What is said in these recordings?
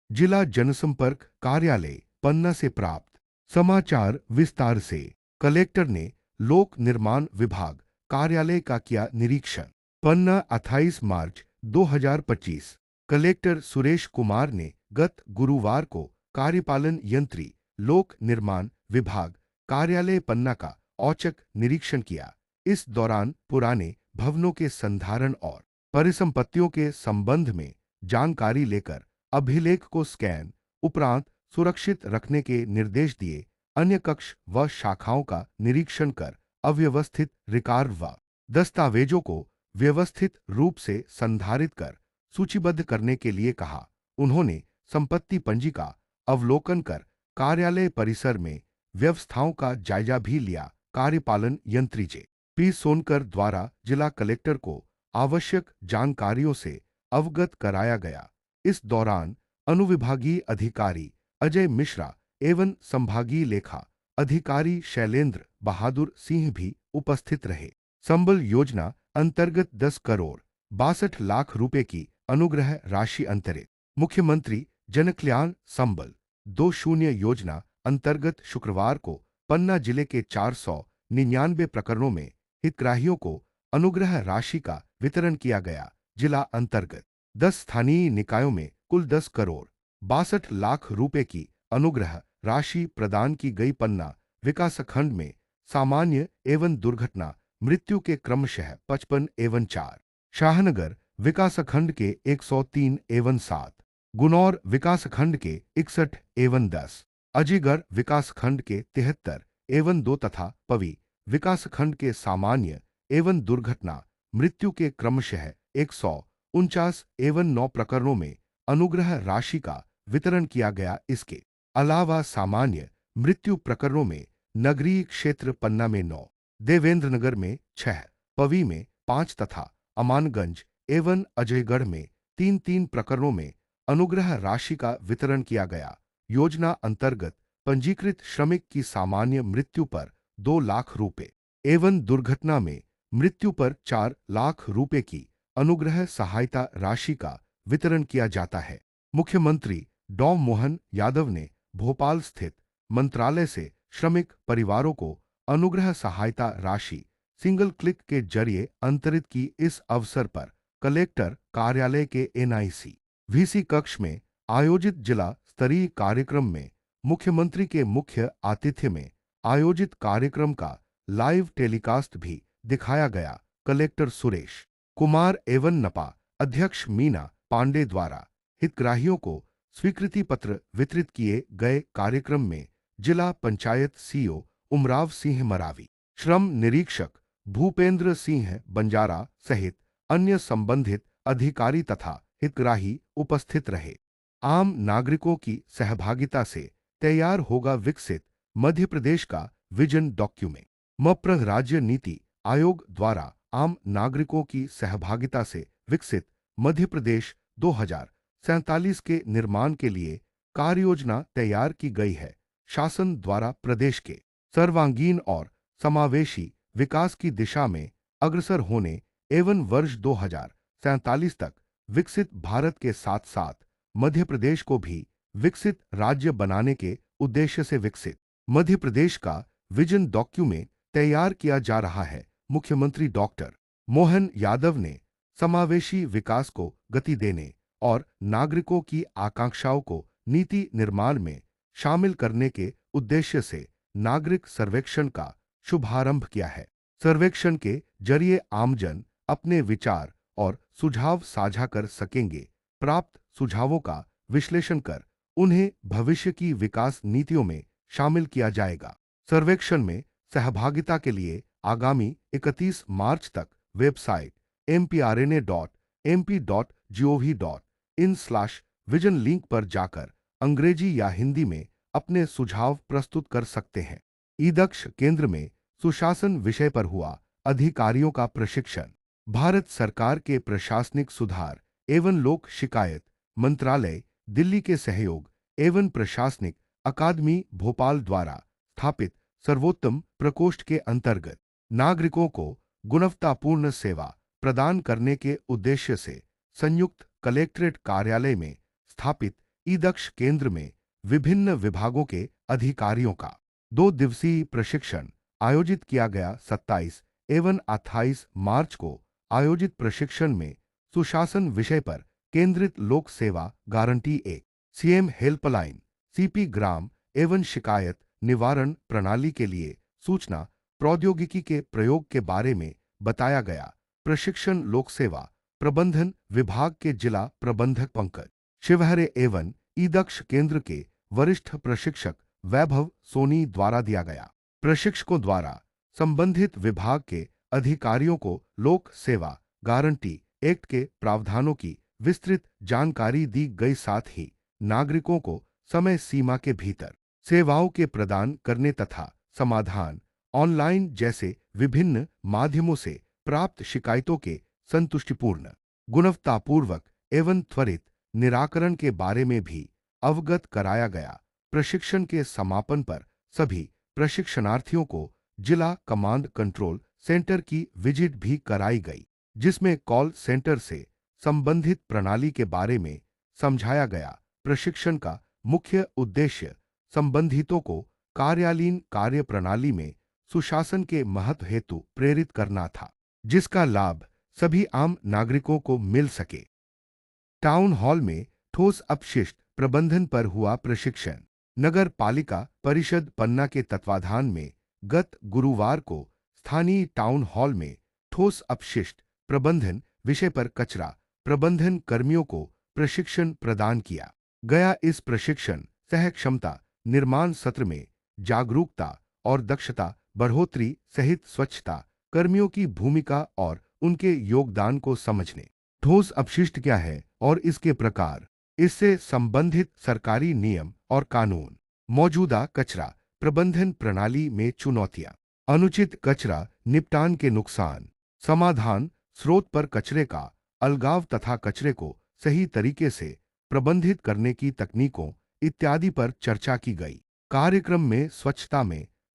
जिला जनसंपर्क कार्यालय पन्ना से प्राप्त समाचार विस्तार से। कलेक्टर ने लोक निर्माण विभाग कार्यालय का किया निरीक्षण। पन्ना 28 मार्च 2025। कलेक्टर सुरेश कुमार ने गत गुरुवार को कार्यपालन यंत्री लोक निर्माण विभाग कार्यालय पन्ना का औचक निरीक्षण किया। इस दौरान पुराने भवनों के संधारण और परिसंपत्तियों के संबंध में जानकारी लेकर अभिलेख को स्कैन उपरांत सुरक्षित रखने के निर्देश दिए। अन्य कक्ष व शाखाओं का निरीक्षण कर अव्यवस्थित रिकॉर्ड व दस्तावेजों को व्यवस्थित रूप से संधारित कर सूचीबद्ध करने के लिए कहा। उन्होंने संपत्ति पंजी का अवलोकन कर कार्यालय परिसर में व्यवस्थाओं का जायजा भी लिया। कार्यपालन यंत्री जे.पी. सोनकर द्वारा जिला कलेक्टर को आवश्यक जानकारियों से अवगत कराया गया। इस दौरान अनुविभागीय अधिकारी अजय मिश्रा एवं संभागीय लेखा अधिकारी शैलेंद्र बहादुर सिंह भी उपस्थित रहे। संबल योजना अंतर्गत 10 करोड़ 62 लाख रुपए की अनुग्रह राशि अंतरित। मुख्यमंत्री जनकल्याण संबल 20 योजना अंतर्गत शुक्रवार को पन्ना जिले के 499 प्रकरणों में हितग्राहियों को अनुग्रह राशि का वितरण किया गया। जिला अंतर्गत 10 स्थानीय निकायों में कुल 10 करोड़ 62 लाख रुपए की अनुग्रह राशि प्रदान की गई। पन्ना विकासखंड में सामान्य एवं दुर्घटना मृत्यु के क्रमशः 55 एवं 4, शाहनगर विकासखंड के 103 एवं 7, गुनौर विकासखंड के 61 एवं 10, अजीगढ़ विकासखंड के 73 एवं 2 तथा पवी विकासखंड के सामान्य एवं दुर्घटना मृत्यु के क्रमशः 149 एवं 9 प्रकरणों में अनुग्रह राशि का वितरण किया गया। इसके अलावा सामान्य मृत्यु प्रकरणों में नगरीय क्षेत्र पन्ना में 9, देवेंद्रनगर में 6, पवी में 5 तथा अमानगंज एवं अजयगढ़ में 3-3 प्रकरणों में अनुग्रह राशि का वितरण किया गया। योजना अंतर्गत पंजीकृत श्रमिक की सामान्य मृत्यु पर 2 लाख रुपए एवं दुर्घटना में मृत्यु पर 4 लाख रुपए की अनुग्रह सहायता राशि का वितरण किया जाता है। मुख्यमंत्री डॉ मोहन यादव ने भोपाल स्थित मंत्रालय से श्रमिक परिवारों को अनुग्रह सहायता राशि सिंगल क्लिक के जरिए अंतरित की। इस अवसर पर कलेक्टर कार्यालय के एनआईसी वीसी कक्ष में आयोजित जिला स्तरीय कार्यक्रम में मुख्यमंत्री के मुख्य आतिथ्य में आयोजित कार्यक्रम का लाइव टेलीकास्ट भी दिखाया गया। कलेक्टर सुरेश कुमार एवं नपा अध्यक्ष मीना पांडे द्वारा हितग्राहियों को स्वीकृति पत्र वितरित किए गए। कार्यक्रम में जिला पंचायत सीओ उमराव सिंह मरावी, श्रम निरीक्षक भूपेंद्र सिंह बंजारा सहित अन्य संबंधित अधिकारी तथा हितग्राही उपस्थित रहे। आम नागरिकों की सहभागिता से तैयार होगा विकसित मध्य प्रदेश का विजन डॉक्यूमेंट। मप्र राज्य नीति आयोग द्वारा आम नागरिकों की सहभागिता से विकसित मध्य प्रदेश 2047 के निर्माण के लिए कार्ययोजना तैयार की गई है। शासन द्वारा प्रदेश के सर्वांगीण और समावेशी विकास की दिशा में अग्रसर होने एवं वर्ष 2047 तक विकसित भारत के साथ साथ मध्य प्रदेश को भी विकसित राज्य बनाने के उद्देश्य से विकसित मध्य प्रदेश का विजन डॉक्यूमेंट तैयार किया जा रहा है। मुख्यमंत्री डॉक्टर मोहन यादव ने समावेशी विकास को गति देने और नागरिकों की आकांक्षाओं को नीति निर्माण में शामिल करने के उद्देश्य से नागरिक सर्वेक्षण का शुभारंभ किया है। सर्वेक्षण के जरिए आमजन अपने विचार और सुझाव साझा कर सकेंगे। प्राप्त सुझावों का विश्लेषण कर उन्हें भविष्य की विकास नीतियों में शामिल किया जाएगा। सर्वेक्षण में सहभागिता के लिए आगामी 31 मार्च तक वेबसाइट mprna.mp.gov.in/vision लिंक पर जाकर अंग्रेजी या हिंदी में अपने सुझाव प्रस्तुत कर सकते हैं। ईदक्ष केंद्र में सुशासन विषय पर हुआ अधिकारियों का प्रशिक्षण। भारत सरकार के प्रशासनिक सुधार एवं लोक शिकायत मंत्रालय दिल्ली के सहयोग एवं प्रशासनिक अकादमी भोपाल द्वारा स्थापित सर्वोत्तम प्रकोष्ठ के अंतर्गत नागरिकों को गुणवत्तापूर्ण सेवा प्रदान करने के उद्देश्य से संयुक्त कलेक्ट्रेट कार्यालय में स्थापित ईदक्ष केंद्र में विभिन्न विभागों के अधिकारियों का 2 दिवसीय प्रशिक्षण आयोजित किया गया। 27 एवं 28 मार्च को आयोजित प्रशिक्षण में सुशासन विषय पर केंद्रित लोक सेवा गारंटी 1 सीएम हेल्पलाइन, सीपी ग्राम एवं शिकायत निवारण प्रणाली के लिए सूचना प्रौद्योगिकी के प्रयोग के बारे में बताया गया। प्रशिक्षण लोक सेवा प्रबंधन विभाग के जिला प्रबंधक पंकज शिवहरे एवं ईदक्ष केंद्र के वरिष्ठ प्रशिक्षक वैभव सोनी द्वारा दिया गया। प्रशिक्षकों द्वारा संबंधित विभाग के अधिकारियों को लोक सेवा गारंटी एक्ट के प्रावधानों की विस्तृत जानकारी दी गई, साथ ही नागरिकों को समय सीमा के भीतर सेवाओं के प्रदान करने तथा समाधान ऑनलाइन जैसे विभिन्न माध्यमों से प्राप्त शिकायतों के संतुष्टिपूर्ण, गुणवत्तापूर्वक एवं त्वरित निराकरण के बारे में भी अवगत कराया गया। प्रशिक्षण के समापन पर सभी प्रशिक्षणार्थियों को जिला कमांड कंट्रोल सेंटर की विजिट भी कराई गई, जिसमें कॉल सेंटर से संबंधित प्रणाली के बारे में समझाया गया। प्रशिक्षण का मुख्य उद्देश्य संबंधितों को कार्यालयीन कार्य प्रणाली में सुशासन के महत्व हेतु प्रेरित करना था, जिसका लाभ सभी आम नागरिकों को मिल सके। टाउन हॉल में ठोस अपशिष्ट प्रबंधन पर हुआ प्रशिक्षण। नगर पालिका परिषद पन्ना के तत्वाधान में गत गुरुवार को स्थानीय टाउन हॉल में ठोस अपशिष्ट प्रबंधन विषय पर कचरा प्रबंधन कर्मियों को प्रशिक्षण प्रदान किया गया। इस प्रशिक्षण सह क्षमता निर्माण सत्र में जागरूकता और दक्षता बढ़ोतरी सहित स्वच्छता कर्मियों की भूमिका और उनके योगदान को समझने, ठोस अपशिष्ट क्या है और इसके प्रकार, इससे संबंधित सरकारी नियम और कानून, मौजूदा कचरा प्रबंधन प्रणाली में चुनौतियां, अनुचित कचरा निपटान के नुकसान, समाधान, स्रोत पर कचरे का अलगाव तथा कचरे को सही तरीके से प्रबंधित करने की तकनीकों इत्यादि पर चर्चा की गई। कार्यक्रम में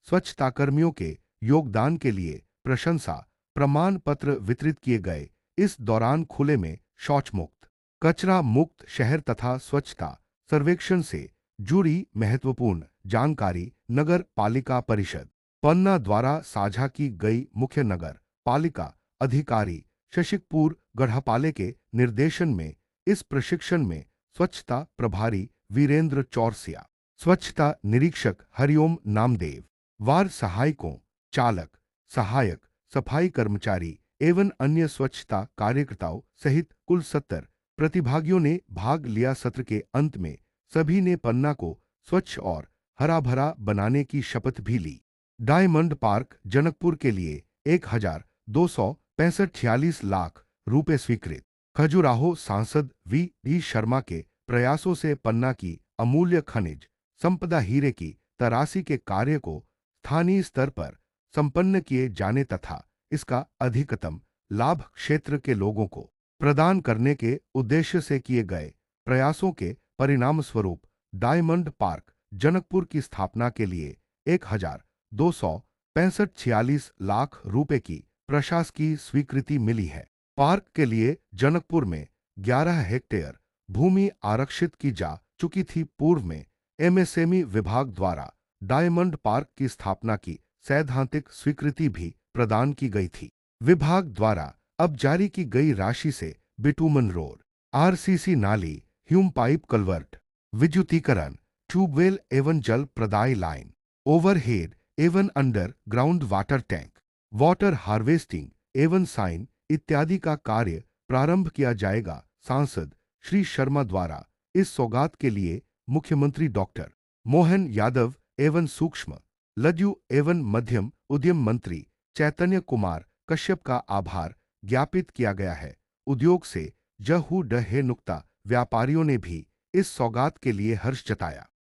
स्वच्छता कर्मियों के योगदान के लिए प्रशंसा प्रमाण पत्र वितरित किए गए। इस दौरान खुले में शौच मुक्त, कचरा मुक्त शहर तथा स्वच्छता सर्वेक्षण से जुड़ी महत्वपूर्ण जानकारी नगर पालिका परिषद पन्ना द्वारा साझा की गई। मुख्य नगर पालिका अधिकारी शशिकपुर गढ़पाले के निर्देशन में इस प्रशिक्षण में स्वच्छता प्रभारी वीरेंद्र चौरसिया, स्वच्छता निरीक्षक हरिओम नामदेव, वार्ड सहायकों, चालक, सहायक, सफाई कर्मचारी एवं अन्य स्वच्छता कार्यकर्ताओं सहित कुल 70 प्रतिभागियों ने भाग लिया। सत्र के अंत में सभी ने पन्ना को स्वच्छ और हरा भरा बनाने की शपथ भी ली। डायमंड पार्क जनकपुर के लिए 1,265.46 लाख रुपए स्वीकृत। खजुराहो सांसद वी शर्मा के प्रयासों से पन्ना की अमूल्य खनिज संपदा हीरे की तराशी के कार्य को स्थानीय स्तर पर संपन्न किए जाने तथा इसका अधिकतम लाभ क्षेत्र के लोगों को प्रदान करने के उद्देश्य से किए गए प्रयासों के परिणाम स्वरूप डायमंड पार्क जनकपुर की स्थापना के लिए 1,265.46 लाख रुपए की प्रशासकीय स्वीकृति मिली है। पार्क के लिए जनकपुर में 11 हेक्टेयर भूमि आरक्षित की जा चुकी थी। पूर्व में एमएसएमई विभाग द्वारा डायमंड पार्क की स्थापना की सैद्धांतिक स्वीकृति भी प्रदान की गई थी। विभाग द्वारा अब जारी की गई राशि से बिटुमन रोड, आरसीसी नाली, ह्यूम पाइप कलवर्ट, विद्युतीकरण, ट्यूबवेल एवं जल प्रदाय लाइन, ओवरहेड एवं under ground water tank, water harvesting एवं साइन इत्यादि का कार्य प्रारंभ किया जाएगा। सांसद श्री शर्मा द्वारा इस सौगात के लिए मुख्यमंत्री डॉक्टर मोहन यादव एवं सूक्ष्म, लघु एवं मध्यम उद्यम मंत्री चैतन्य कुमार कश्यप का आभार ज्ञापित किया गया है। उद्योग से जहू डहे नुक्ता व्यापारियों ने भी इस सौगात के लिए हर्ष जताया।